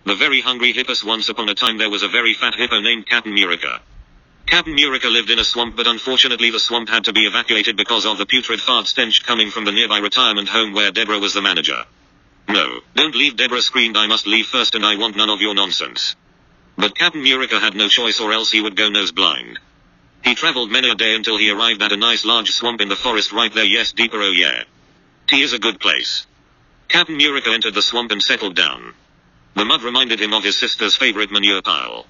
The very hungry hippos. Once upon a time there was a very fat hippo named Capn Murica. Capn Murica lived in a swamp, but unfortunately the swamp had to be evacuated because of the putrid fart stench coming from the nearby retirement home where Deborah was the manager. "No, don't leave," Deborah screamed. "I must leave first and I want none of your nonsense." But Capn Murica had no choice or else he would go nose blind. He traveled many a day until he arrived at a nice large swamp in the forest right there. Yes, deeper, oh yeah. Tea is a good place. Capn Murica entered the swamp and settled down. The mud reminded him of his sister's favorite manure pile.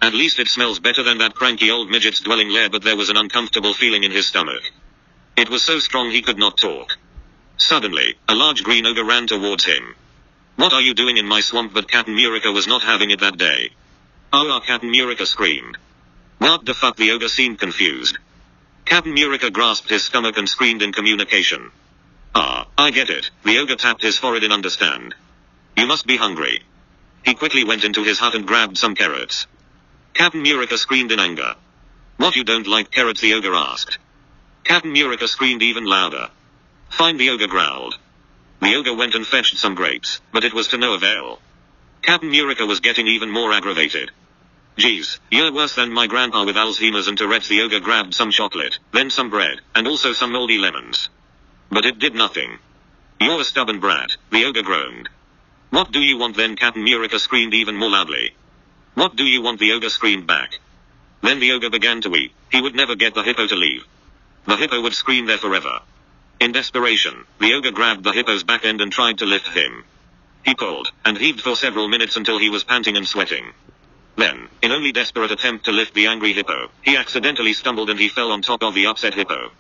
At least it smells better than that cranky old midget's dwelling lair, but there was an uncomfortable feeling in his stomach. It was so strong he could not talk. Suddenly, a large green ogre ran towards him. "What are you doing in my swamp?" But Capn Murica was not having it that day. "Oh, Capn Murica screamed. "What the fuck?" The ogre seemed confused. Capn Murica grasped his stomach and screamed in communication. "Ah, I get it." The ogre tapped his forehead in understand. "You must be hungry." He quickly went into his hut and grabbed some carrots. Capn Murica screamed in anger. "What, you don't like carrots?" the ogre asked. Capn Murica screamed even louder. "Fine," the ogre growled. The ogre went and fetched some grapes, but it was to no avail. Capn Murica was getting even more aggravated. "Geez, you're worse than my grandpa with Alzheimer's and Tourette's." The ogre grabbed some chocolate, then some bread, and also some moldy lemons. But it did nothing. "You're a stubborn brat," the ogre groaned. "What do you want then?" Capn Murica screamed even more loudly. "What do you want?" the ogre screamed back. Then the ogre began to weep. He would never get the hippo to leave. The hippo would scream there forever. In desperation, the ogre grabbed the hippo's back end and tried to lift him. He pulled, and heaved for several minutes until he was panting and sweating. Then, in only desperate attempt to lift the angry hippo, he accidentally stumbled and he fell on top of the upset hippo.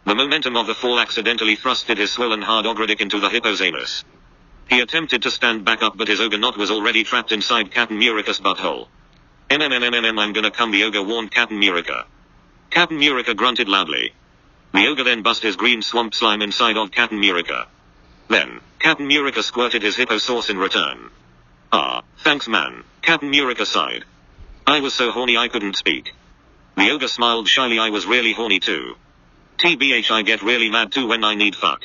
The momentum of the fall accidentally thrusted his swollen hard ogre dick into the hippo's anus. He attempted to stand back up, but his ogre knot was already trapped inside Capn Murica's butthole. I'm gonna come," the ogre warned Capn Murica. Capn Murica grunted loudly. The ogre then bust his green swamp slime inside of Capn Murica. Then, Capn Murica squirted his hippo sauce in return. "Ah, thanks man," Capn Murica sighed. "I was so horny I couldn't speak." The ogre smiled shyly. "I was really horny too. TBH, I get really mad too when I need fuck."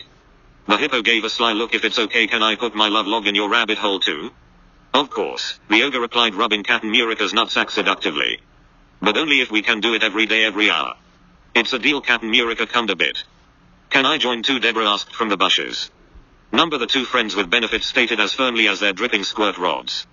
The hippo gave a sly look. "If it's okay, can I put my love log in your rabbit hole too?" "Of course," the ogre replied, rubbing Capn Murica's nutsack seductively. "But only if we can do it every day, every hour." "It's a deal." Capn Murica cummed a bit. "Can I join too?" Deborah asked from the bushes. "Number the two friends with benefits," stated as firmly as their dripping squirt rods.